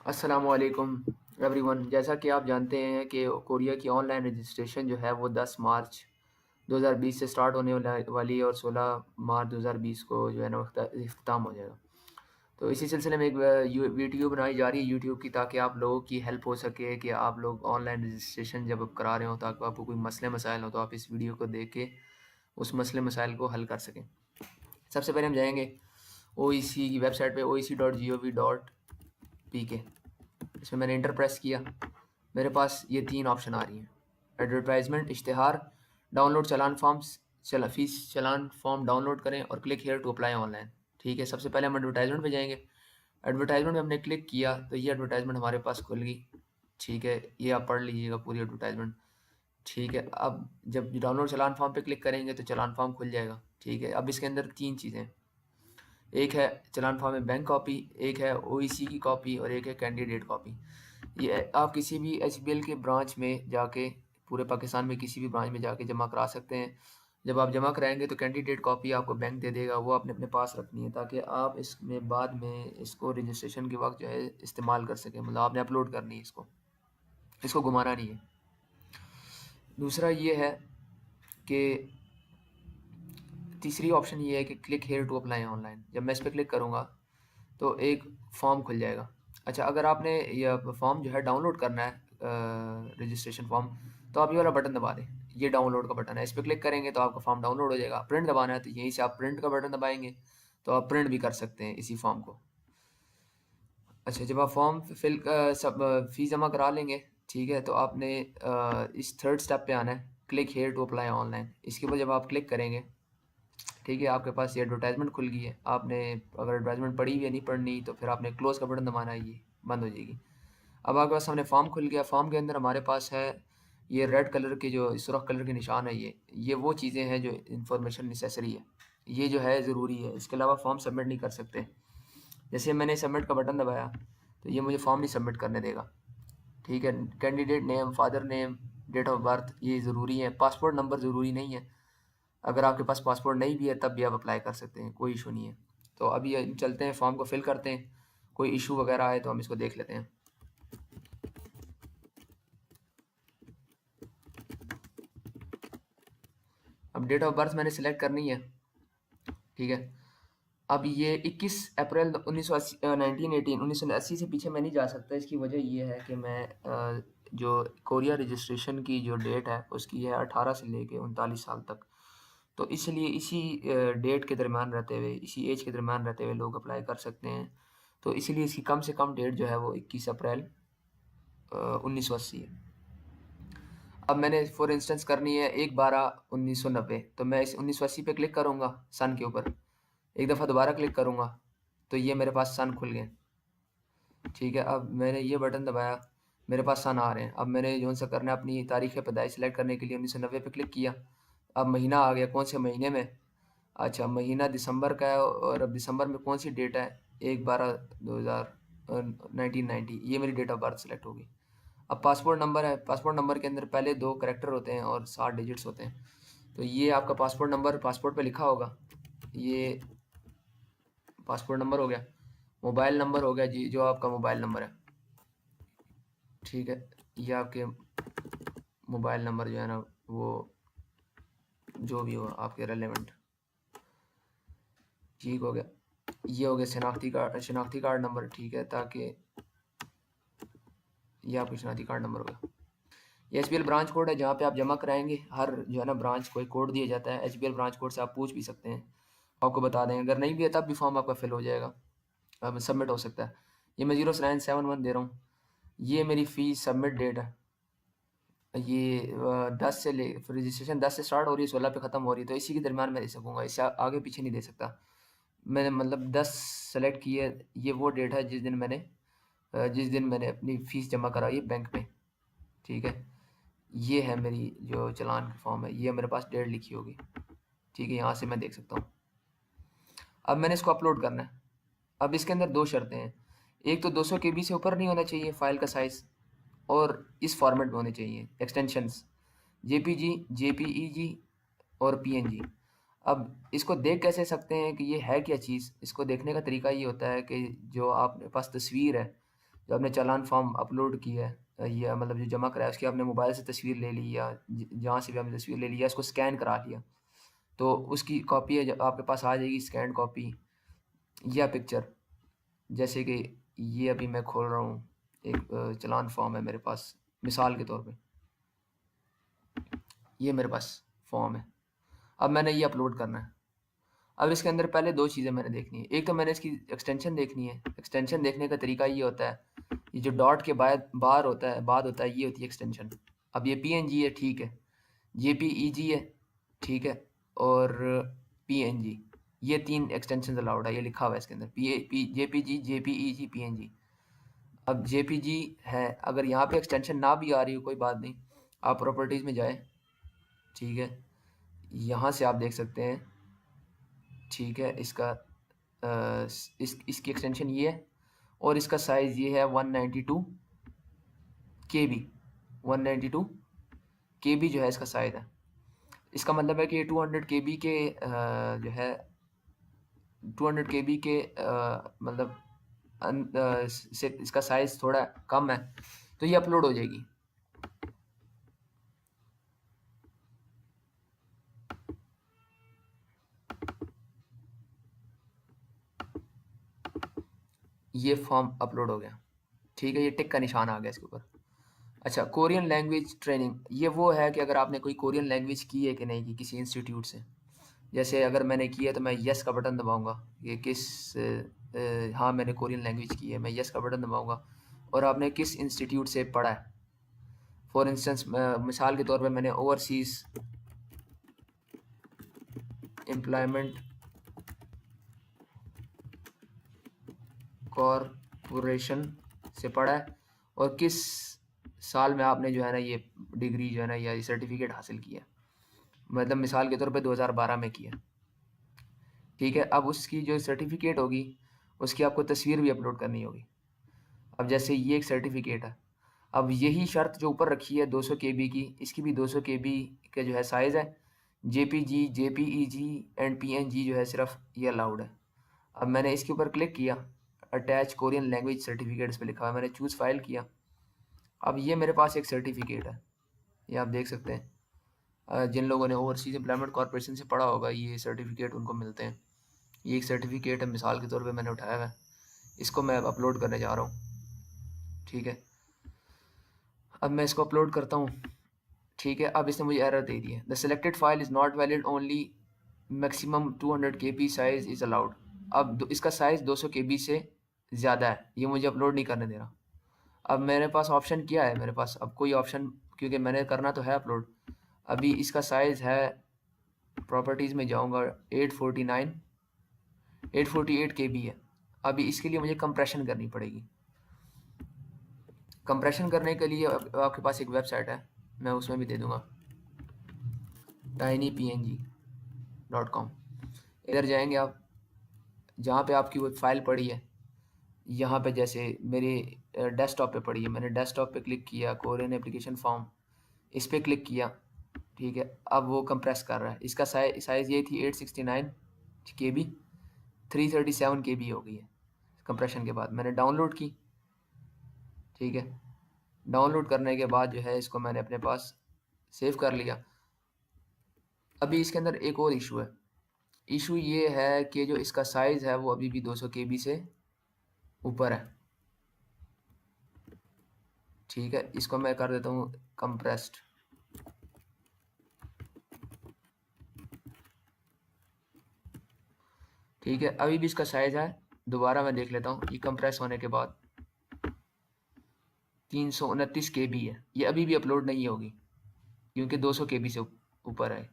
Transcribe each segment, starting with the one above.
अस्सलामुअलैकुम एवरीवन। जैसा कि आप जानते हैं कि कोरिया की ऑनलाइन रजिस्ट्रेशन जो है वो 10 मार्च 2020 से स्टार्ट होने वाली है और 16 मार्च 2020 को जो है ना इख्तिताम हो जाएगा। तो इसी सिलसिले में एक वीडियो बनाई जा रही है यूट्यूब की, ताकि आप लोगों की हेल्प हो सके कि आप लोग ऑनलाइन रजिस्ट्रेशन जब आप करा रहे हो, ताकि आपको कोई मसले मसाइल हो तो आप इस वीडियो को देख के उस मसले मसाइल को हल कर सकें। सबसे पहले हम जाएंगे OEC की वेबसाइट पे oec.gov.pk। इसमें मैंने इंटर प्रेस किया, मेरे पास ये 3 ऑप्शन आ रही हैं। एडवर्टाइजमेंट, इश्तिहार, डाउनलोड चालान फॉर्म्स। फीस चालान फॉर्म डाउनलोड करें और click here to apply online. ठीक है, सबसे पहले हम एडवर्टाइजमेंट पे जाएंगे। एडवर्टाइजमेंट में हमने क्लिक किया तो ये एडवर्टाइजमेंट हमारे पास खुल गई। ठीक है, ये आप पढ़ लीजिएगा पूरी एडवर्टाइजमेंट। ठीक है, अब जब डाउनलोड चालान फॉर्म पे क्लिक करेंगे तो चालान फॉर्म खुल जाएगा। ठीक है, अब इसके अंदर 3 चीज़ें, एक है चालान फॉर्म में बैंक कॉपी, एक है OEC की कॉपी और एक है कैंडिडेट कॉपी। ये आप किसी भी HBL के ब्रांच में जाके, पूरे पाकिस्तान में किसी भी ब्रांच में जाके जमा करा सकते हैं। जब आप जमा कराएंगे तो कैंडिडेट कॉपी आपको बैंक दे देगा, वो आपने अपने पास रखनी है ताकि आप इसमें बाद में इसको रजिस्ट्रेशन के वक्त जो है इस्तेमाल कर सकें। मतलब आपने अपलोड करनी है इसको, इसको घुमाना नहीं है। दूसरा ये है कि तीसरी ऑप्शन ये है कि click here to apply online. जब मैं इस पर क्लिक करूँगा तो एक फॉर्म खुल जाएगा। अच्छा, अगर आपने यह फॉर्म जो है डाउनलोड करना है, रजिस्ट्रेशन फॉर्म, तो आप ये वाला बटन दबा दें। ये डाउनलोड का बटन है, इस पर क्लिक करेंगे तो आपका फॉर्म डाउनलोड हो जाएगा। प्रिंट दबाना है तो यहीं से आप प्रिंट का बटन दबाएंगे तो आप प्रिंट भी कर सकते हैं इसी फॉर्म को। अच्छा, जब आप फॉर्म फिल सब फीस जमा करा लेंगे, ठीक है, तो आपने इस थर्ड स्टेप पे आना है, click here to apply online. इसके ऊपर जब आप क्लिक करेंगे, ठीक है, आपके पास ये एडवर्टाइजमेंट खुल गई है। आपने अगर एडवर्टाइजमेंट पढ़ी हुई है, नहीं पढ़नी, तो फिर आपने क्लोज़ का बटन दबाना है, ये बंद हो जाएगी। अब आपके पास सामने फॉर्म खुल गया। फॉर्म के अंदर हमारे पास है ये रेड कलर के, जो सुर्ख कलर के निशान है, ये वो चीज़ें हैं जो इन्फॉर्मेशन नेसेसरी है, ये जो है ज़रूरी है। इसके अलावा फॉर्म सबमिट नहीं कर सकते। जैसे मैंने सबमिट का बटन दबाया तो ये मुझे फॉर्म नहीं सबमिट करने देगा। ठीक है, candidate name, father name, date of birth ये ज़रूरी है। पासपोर्ट नंबर ज़रूरी नहीं है। अगर आपके पास पासपोर्ट नहीं भी है तब भी आप अप्लाई कर सकते हैं, कोई इशू नहीं है। तो अभी चलते हैं, फॉर्म को फिल करते हैं। कोई इशू वगैरह आए तो हम इसको देख लेते हैं। अब डेट ऑफ बर्थ मैंने सेलेक्ट करनी है। ठीक है, अब ये 21 अप्रैल 1980 से पीछे मैं नहीं जा सकता। इसकी वजह ये है कि मैं जो कोरिया रजिस्ट्रेशन की जो डेट है उसकी है 18 से लेके 39 साल तक। तो इसलिए इसी डेट के दरमियान रहते हुए, इसी एज के दरमियान रहते हुए लोग अप्लाई कर सकते हैं। तो इसलिए इसकी कम से कम डेट जो है वो 21 अप्रैल 1980 है। अब मैंने फॉर इंस्टेंस करनी है 1/12/1990, तो मैं इस 1980 पे क्लिक करूँगा सन के ऊपर, एक दफ़ा दोबारा क्लिक करूँगा तो ये मेरे पास सन खुल गए। ठीक है, अब मैंने ये बटन दबाया, मेरे पास सन आ रहे हैं। अब मैंने जो सा करना है, अपनी तारीख़ पैदाइश सेलेक्ट करने के लिए 1990 पे क्लिक किया। अब महीना आ गया, कौन से महीने में। अच्छा, महीना दिसंबर का है और अब दिसंबर में कौन सी डेट है, 1/12/2000 1990, ये मेरी डेट ऑफ बर्थ सेलेक्ट होगी। अब पासपोर्ट नंबर है, पासपोर्ट नंबर के अंदर पहले 2 करैक्टर होते हैं और 7 डिजिट्स होते हैं। तो ये आपका पासपोर्ट नंबर पासपोर्ट पे लिखा होगा, ये पासपोर्ट नंबर हो गया। मोबाइल नंबर हो गया जी, जो आपका मोबाइल नंबर है। ठीक है, ये आपके मोबाइल नंबर जो है ना, वो जो भी हो आपके रेलेवेंट। ठीक हो गया, ये हो गया शनाख्ती कार्ड नंबर। ठीक है, ताकि ये आपका शनाख्ती कार्ड नंबर होगा। ये HBL ब्रांच कोड है, जहाँ पे आप जमा कराएंगे। हर जो है ना ब्रांच को एक कोड दिया जाता है। HBL ब्रांच कोड से आप पूछ भी सकते हैं, आपको बता देंगे। अगर नहीं भी है तब भी फॉर्म आपका फिल हो जाएगा, अब सबमिट हो सकता है। ये मैं 0971 दे रहा हूँ। ये मेरी फ़ीस सबमिट डेट है। ये 10 से ले रजिस्ट्रेशन 10 से स्टार्ट हो रही है, 16 पे ख़त्म हो रही है, तो इसी के दरमियान मैं दे सकूँगा, इससे आगे पीछे नहीं दे सकता। मैंने मतलब 10 सेलेक्ट की है। ये वो डेट है जिस दिन मैंने अपनी फ़ीस जमा कराई बैंक में। ठीक है, ये है मेरी जो चालान की फॉर्म है, ये मेरे पास डेट लिखी होगी। ठीक है, यहाँ से मैं देख सकता हूँ। अब मैंने इसको अपलोड करना है। अब इसके अंदर 2 शर्तें हैं। एक तो 200 KB से ऊपर नहीं होना चाहिए फ़ाइल का साइज़, और इस फॉर्मेट में होने चाहिए एक्सटेंशंस, JPG, JPEG और PNG। अब इसको देख कैसे सकते हैं कि ये है क्या चीज़? इसको देखने का तरीका ये होता है कि जो आपके पास तस्वीर है, जो आपने चालान फॉर्म अपलोड किया है या मतलब जो जमा कराया उसकी आपने मोबाइल से तस्वीर ले ली या जहाँ से भी आपने तस्वीर ले ली या इसको स्कैन करा लिया, तो उसकी कॉपी है जो आपके पास आ जाएगी, स्कैन कॉपी या पिक्चर। जैसे कि ये अभी मैं खोल रहा हूँ, एक चालान फॉर्म है मेरे पास, मिसाल के तौर पे ये मेरे पास फॉर्म है। अब मैंने ये अपलोड करना है। अब इसके अंदर पहले दो चीज़ें मैंने देखनी है। एक तो मैंने इसकी एक्सटेंशन देखनी है। एक्सटेंशन देखने का तरीका ये होता है, ये जो डॉट के बाद होता है, ये होती है एक्सटेंशन। अब ये पीएनजी है, ठीक है, जेपीईजी है, ठीक है, और पीएनजी, ये तीन एक्सटेंशन अलाउड है, ये लिखा हुआ है इसके अंदर, जेपीजी, जेपीईजी, पीएनजी। अब जेपीजी है, अगर यहाँ पे एक्सटेंशन ना भी आ रही हो कोई बात नहीं, आप प्रॉपर्टीज़ में जाए, ठीक है, यहाँ से आप देख सकते हैं, ठीक है, इसका इसकी एक्सटेंशन ये है और इसका साइज़ ये है 192 KB, 192 KB जो है इसका साइज़ है। इसका मतलब है कि 200 KB के जो है 200 KB के मतलब से इसका साइज़ थोड़ा कम है, तो ये अपलोड हो जाएगी। ये फॉर्म अपलोड हो गया, ठीक है, ये टिक का निशान आ गया इसके ऊपर। अच्छा, कोरियन लैंग्वेज ट्रेनिंग, ये वो है कि अगर आपने कोई कोरियन लैंग्वेज की है कि नहीं की किसी इंस्टीट्यूट से। जैसे अगर मैंने किया तो मैं यस का बटन दबाऊंगा, ये किस हाँ मैंने कोरियन लैंग्वेज की है, मैं यस का बटन दबाऊंगा, और आपने किस इंस्टीट्यूट से पढ़ा है। फॉर इंस्टेंस मिसाल के तौर पे मैंने ओवरसीज़ एम्प्लॉयमेंट कॉरपोरेशन से पढ़ा है, और किस साल में आपने जो है ना ये डिग्री जो है ना या ये सर्टिफिकेट हासिल किया, मतलब मिसाल के तौर पे 2012 में किया, ठीक है। अब उसकी जो सर्टिफिकेट होगी उसकी आपको तस्वीर भी अपलोड करनी होगी। अब जैसे ये एक सर्टिफिकेट है, अब यही शर्त जो ऊपर रखी है 200 KB की, इसकी भी 200 KB का जो है साइज़ है। जेपीजी, जेपीईजी एंड पीएनजी जो है सिर्फ ये अलाउड है। अब मैंने इसके ऊपर क्लिक किया, अटैच कोरियन लैंग्वेज सर्टिफिकेट्स पे लिखा हुआ है, मैंने चूज़ फाइल किया। अब ये मेरे पास एक सर्टिफिकेट है, ये आप देख सकते हैं। जिन लोगों ने ओवरसीज एम्प्लॉयमेंट कॉर्पोरेशन से पढ़ा होगा ये सर्टिफिकेट उनको मिलते हैं। ये एक सर्टिफिकेट है, मिसाल के तौर पे मैंने उठाया हुआ है, इसको मैं अपलोड करने जा रहा हूँ, ठीक है। अब मैं इसको अपलोड करता हूँ, ठीक है। अब इसने मुझे एरर दे दी है, the selected file is not valid, only maximum 200 KB size is allowed. अब इसका साइज़ 200 KB से ज़्यादा है, ये मुझे अपलोड नहीं करने दे रहा। अब मेरे पास ऑप्शन क्या है, मेरे पास अब कोई ऑप्शन, क्योंकि मैंने करना तो है अपलोड। अभी इसका साइज़ है, प्रॉपर्टीज़ में जाऊँगा, 848 KB है। अभी इसके लिए मुझे कंप्रेशन करनी पड़ेगी। कंप्रेशन करने के लिए आपके पास एक वेबसाइट है, मैं उसमें भी दे दूँगा, tinypng.com। इधर जाएंगे आप, जहाँ पे आपकी वो फाइल पड़ी है, यहाँ पे जैसे मेरे डेस्कटॉप पे पड़ी है, मैंने डेस्कटॉप पे क्लिक किया, कोरियन एप्लीकेशन फॉर्म, इस पर क्लिक किया, ठीक है। अब वो कंप्रेस कर रहा है, इसका साइज़ ये थी 869 KB, 337 KB हो गई है कंप्रेशन के बाद। मैंने डाउनलोड की, ठीक है। डाउनलोड करने के बाद जो है इसको मैंने अपने पास सेव कर लिया। अभी इसके अंदर एक और इशू है, इशू ये है कि जो इसका साइज़ है वो अभी भी 200 KB से ऊपर है, ठीक है। इसको मैं कर देता हूँ कंप्रेस्ड, ठीक है। अभी भी इसका साइज़ है, दोबारा मैं देख लेता हूँ, ये कंप्रेस होने के बाद 329 KB है, ये अभी भी अपलोड नहीं होगी क्योंकि 200 KB से ऊपर है।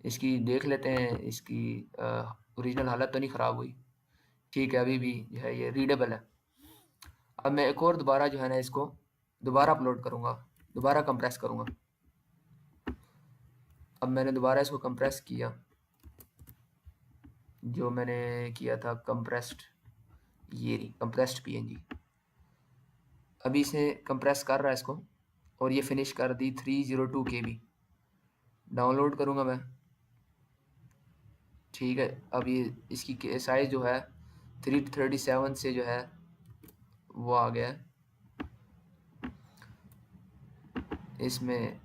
इसकी देख लेते हैं, इसकी ओरिजिनल हालत तो नहीं ख़राब हुई, ठीक है, अभी भी जो है ये रीडेबल है। अब मैं एक और दोबारा जो है ना इसको दोबारा अपलोड करूँगा, दोबारा कंप्रेस करूँगा। अब मैंने दोबारा इसको कंप्रेस किया, जो मैंने किया था कंप्रेस्ड, ये रही कंप्रेस्ड पीएनजी। अभी इसे कंप्रेस कर रहा है इसको, और ये फिनिश कर दी 302 KB। डाउनलोड करूँगा मैं, ठीक है। अब ये इसकी साइज़ जो है 337 से जो है वो आ गया है, इसमें,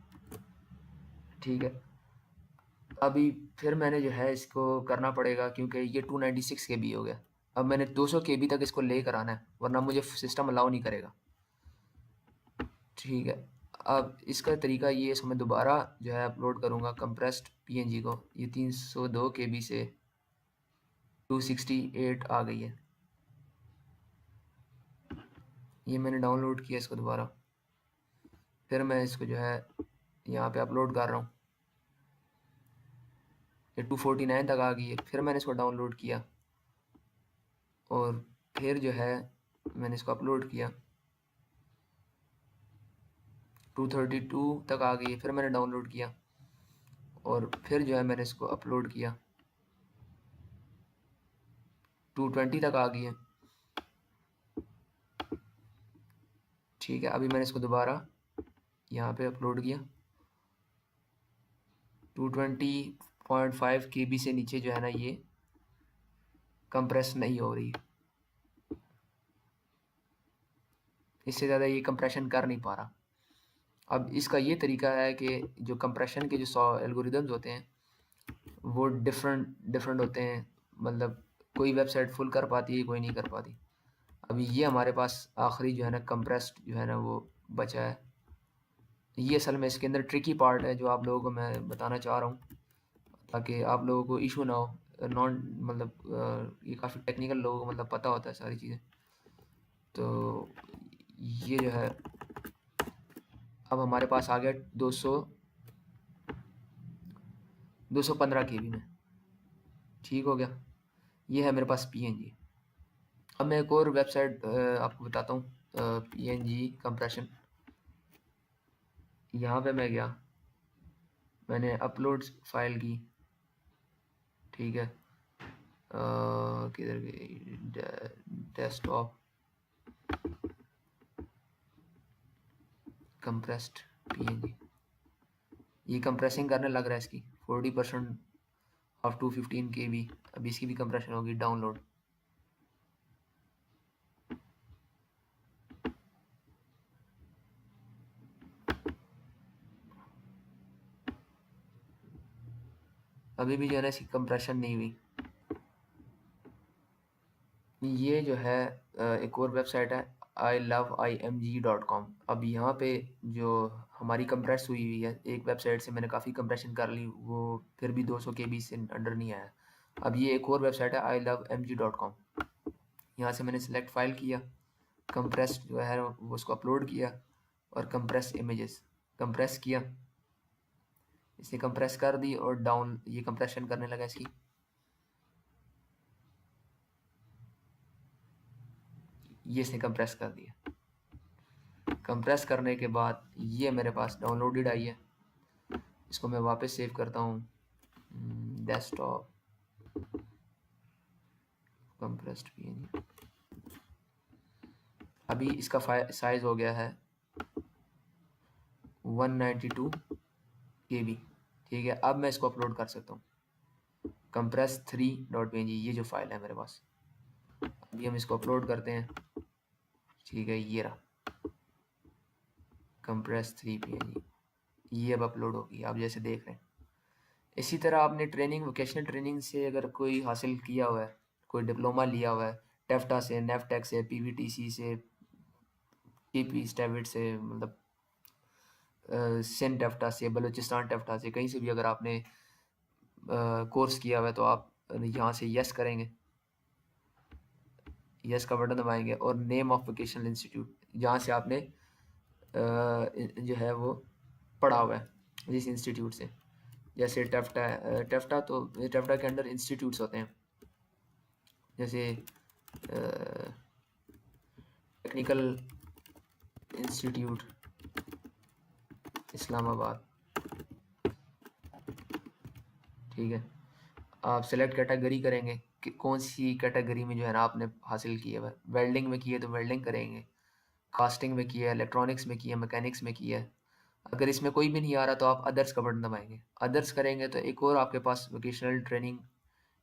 ठीक है। अभी फिर मैंने जो है इसको करना पड़ेगा क्योंकि ये 296 केबी हो गया। अब मैंने 200 केबी तक इसको लेकर आना है, वरना मुझे सिस्टम अलाउ नहीं करेगा। ठीक है, अब इसका तरीका ये है, इसको मैं दोबारा जो है अपलोड करूँगा कंप्रेस्ड पीएनजी को। ये 302 केबी से 268 आ गई है। ये मैंने डाउनलोड किया इसको दोबारा, फिर मैं इसको जो है यहाँ पे अपलोड कर रहा हूँ। ये 249 तक आ गई है। फिर मैंने इसको डाउनलोड किया और फिर जो है मैंने इसको अपलोड किया, 232 तक आ गई है। फिर मैंने डाउनलोड किया और फिर जो है मैंने इसको अपलोड किया, 220 तक आ गई है। ठीक है, अभी मैंने इसको दोबारा यहाँ पे अपलोड किया, 220.5 केबी से नीचे जो है ना ये कंप्रेस नहीं हो रही, इससे ज़्यादा ये कंप्रेशन कर नहीं पा रहा। अब इसका ये तरीका है कि जो कंप्रेशन के जो एल्गोरिदम्स होते हैं वो डिफरेंट डिफरेंट होते हैं, मतलब कोई वेबसाइट फुल कर पाती है, कोई नहीं कर पाती। अभी ये हमारे पास आखिरी जो है ना कंप्रेस्ड जो है ना वो बचा है। ये असल में इसके अंदर ट्रिकी पार्ट है जो आप लोगों को मैं बताना चाह रहा हूँ, ताकि आप लोगों को इशू ना हो। नॉन मतलब ये काफ़ी टेक्निकल लोगों को मतलब पता होता है सारी चीज़ें। तो ये जो है अब हमारे पास आ गया 215 केबी में। ठीक हो गया, ये है मेरे पास पीएनजी। अब मैं एक और वेबसाइट आपको बताता हूँ, पीएनजी कंप्रेशन। यहाँ पे मैं गया, मैंने अपलोड फाइल की, ठीक है, किधर गई, डेस्कटॉप, कंप्रेस्ड पीएनजी। ये कंप्रेसिंग करने लग रहा है, इसकी 40% ऑफ 215 केबी। अभी इसकी भी कंप्रेशन होगी, डाउनलोड। अभी भी जो है ना इसकी कंप्रेशन नहीं हुई। ये जो है एक और वेबसाइट है ilovimg.com। अब यहाँ पे जो हमारी कंप्रेस हुई है, एक वेबसाइट से मैंने काफ़ी कंप्रेशन कर ली, वो फिर भी 200 केबी से अंडर नहीं आया। अब ये एक और वेबसाइट है ilovimg.com। यहाँ से मैंने सेलेक्ट फाइल किया, कंप्रेस जो है वो उसको अपलोड किया और कंप्रेस इमेजेस कंप्रेस किया। इसे कंप्रेस कर दी और डाउन ये कंप्रेशन करने लगा इसकी। ये इसने कंप्रेस कर दिया। कंप्रेस करने के बाद ये मेरे पास डाउनलोडेड आई है। इसको मैं वापस सेव करता हूँ, डेस्कटॉप, कंप्रेस्ड पीएनजी। अभी इसका साइज हो गया है 192 केबी। ठीक है, अब मैं इसको अपलोड कर सकता हूँ, कंप्रेस 3.png, ये जो फाइल है मेरे पास। अभी हम इसको अपलोड करते हैं। ठीक है, ये रहा कंप्रेस 3.png, ये अब अपलोड होगी, आप जैसे देख रहे हैं। इसी तरह आपने ट्रेनिंग, वोकेशनल ट्रेनिंग से अगर कोई हासिल किया हुआ है, कोई डिप्लोमा लिया हुआ है, टेफ्टा से, नेफटेक से, पीवीटीसी से, पीपी स्टेविट से, मतलब सिंध टेफ्टा से, बलूचिस्तान टेफ्टा से, कहीं से भी अगर आपने कोर्स किया हुआ है तो आप यहाँ से यस करेंगे, यस का बटन दबाएंगे और नेम ऑफ वोकेशनल इंस्टीट्यूट, जहाँ से आपने जो है वो पढ़ा हुआ है, जिस इंस्टीट्यूट से। जैसे टेफ्टा है, टेफ्टा तो टेफ्टा के अंदर इंस्टीट्यूट्स होते हैं, जैसे टेक्निकल इंस्टीट्यूट इस्लामाबाद। ठीक है, आप सेलेक्ट कैटेगरी करेंगे कि कौन सी कैटेगरी में जो है ना आपने हासिल किया है। वेल्डिंग में किया है तो वेल्डिंग करेंगे, कास्टिंग में किया है, इलेक्ट्रॉनिक्स में किया है, मैकेनिक्स में किया है। अगर इसमें कोई भी नहीं आ रहा तो आप अदर्स का बटन दबाएंगे। अदर्स करेंगे तो एक और आपके पास वोकेशनल ट्रेनिंग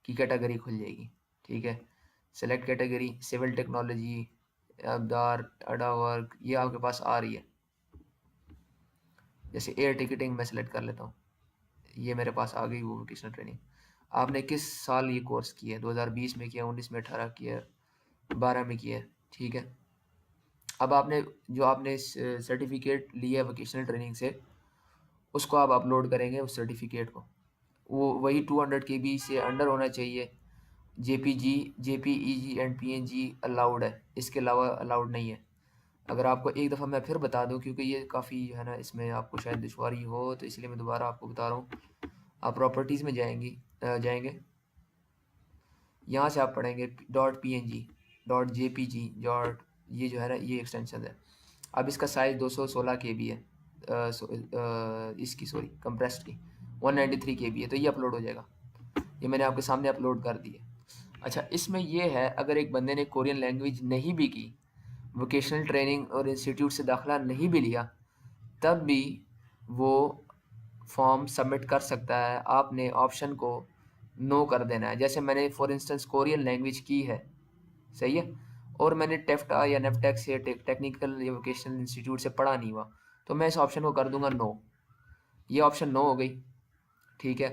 की कैटेगरी खुल जाएगी। ठीक है, सेलेक्ट कैटेगरी, सिविल टेक्नोलॉजी, अबदार, अडा वर्क, ये आपके पास आ रही है। जैसे एयर टिकटिंग मैं सेलेक्ट कर लेता हूँ, ये मेरे पास आ गई वो वोकेशनल ट्रेनिंग। आपने किस साल ये कोर्स किया है? 2020 में किया, 19 में, 18 किया, 12 में किया है, ठीक है। अब आपने जो आपने सर्टिफिकेट लिया है वोकेशनल ट्रेनिंग से, उसको आप अपलोड करेंगे उस सर्टिफिकेट को। वो वही 200 KB से अंडर होना चाहिए। JPG, JPEG and PNG allowed है, इसके अलावा अलाउड नहीं है। अगर आपको एक दफ़ा मैं फिर बता दूं, क्योंकि ये काफ़ी है ना, इसमें आपको शायद दुश्वारी हो, तो इसलिए मैं दोबारा आपको बता रहा हूँ। आप प्रॉपर्टीज़ में जाएंगे, यहाँ से आप पढ़ेंगे .png, .jpg, ये जो है ना, ये एक्सटेंशन है। अब इसका साइज़ 216 KB है, इसकी सॉरी कंप्रेस्ड की 193 KB है, तो ये अपलोड हो जाएगा। ये मैंने आपके सामने अपलोड कर दिए। अच्छा, इसमें ये है, अगर एक बंदे ने कोरियन लैंग्वेज नहीं भी की, वोकेशनल ट्रेनिंग और इंस्टीट्यूट से दाखिला नहीं भी लिया, तब भी वो फॉर्म सबमिट कर सकता है। आपने ऑप्शन को नो कर देना है। जैसे मैंने फॉर इंस्टेंस कोरियन लैंग्वेज की है, सही है, और मैंने टेफ्टा या नेफटेक्स या टेक्निकल या वोकेशनल इंस्टीट्यूट से पढ़ा नहीं हुआ, तो मैं इस ऑप्शन को कर दूंगा नो। ये ऑप्शन नो हो गई, ठीक है।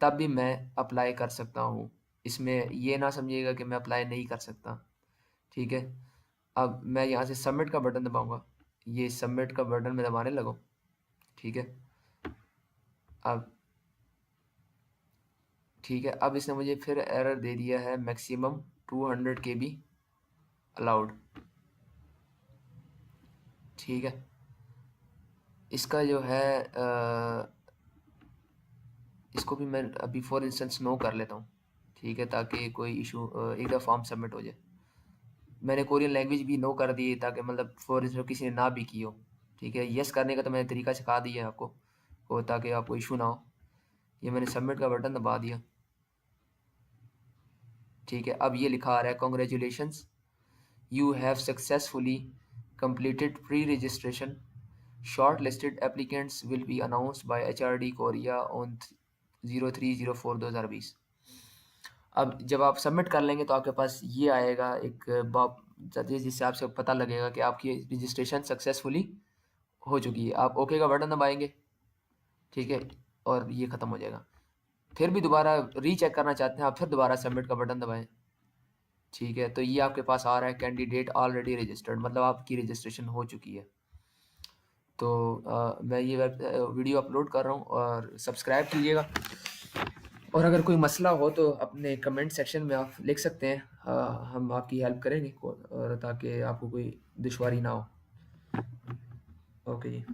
तब भी मैं अप्लाई कर सकता हूँ। इसमें ये ना समझिएगा कि मैं अप्लाई नहीं कर सकता, ठीक है। अब मैं यहाँ से सबमिट का बटन दबाऊंगा, ये सबमिट का बटन मैं दबाने लगूँ, ठीक है। अब ठीक है, अब इसने मुझे फिर एरर दे दिया है, मैक्सिमम 200 KB अलाउड, ठीक है। इसका जो है इसको भी मैं अभी फॉर इंस्टेंस नो कर लेता हूँ, ठीक है, ताकि कोई इशू एक दफ़ा फॉर्म सबमिट हो जाए। मैंने कोरियन लैंग्वेज भी नो कर दी, ताकि मतलब फॉर इंस्टेंस किसी ने ना भी की हो, ठीक है। यस करने का तो मैंने तरीका सिखा दिया है आपको, ताकि आपको इशू ना हो। ये मैंने सबमिट का बटन दबा दिया, ठीक है। अब ये लिखा आ रहा है, congratulations, you have successfully completed pre-registration. Shortlisted applicants will be announced by HRD Korea on 03/04/2020। अब जब आप सबमिट कर लेंगे तो आपके पास ये आएगा एक जिससे आपसे पता लगेगा कि आपकी रजिस्ट्रेशन सक्सेसफुली हो चुकी है। आप ओके का बटन दबाएंगे, ठीक है, और ये ख़त्म हो जाएगा। फिर भी दोबारा रीचेक करना चाहते हैं आप, फिर दोबारा सबमिट का बटन दबाएं, ठीक है। तो ये आपके पास आ रहा है, कैंडिडेट ऑलरेडी रजिस्टर्ड, मतलब आपकी रजिस्ट्रेशन हो चुकी है। तो मैं ये वीडियो अपलोड कर रहा हूँ, और सब्सक्राइब कीजिएगा। और अगर कोई मसला हो तो अपने कमेंट सेक्शन में आप लिख सकते हैं, हम आपकी हेल्प करेंगे, और ताकि आपको कोई दुश्वारी ना हो। ओके जी।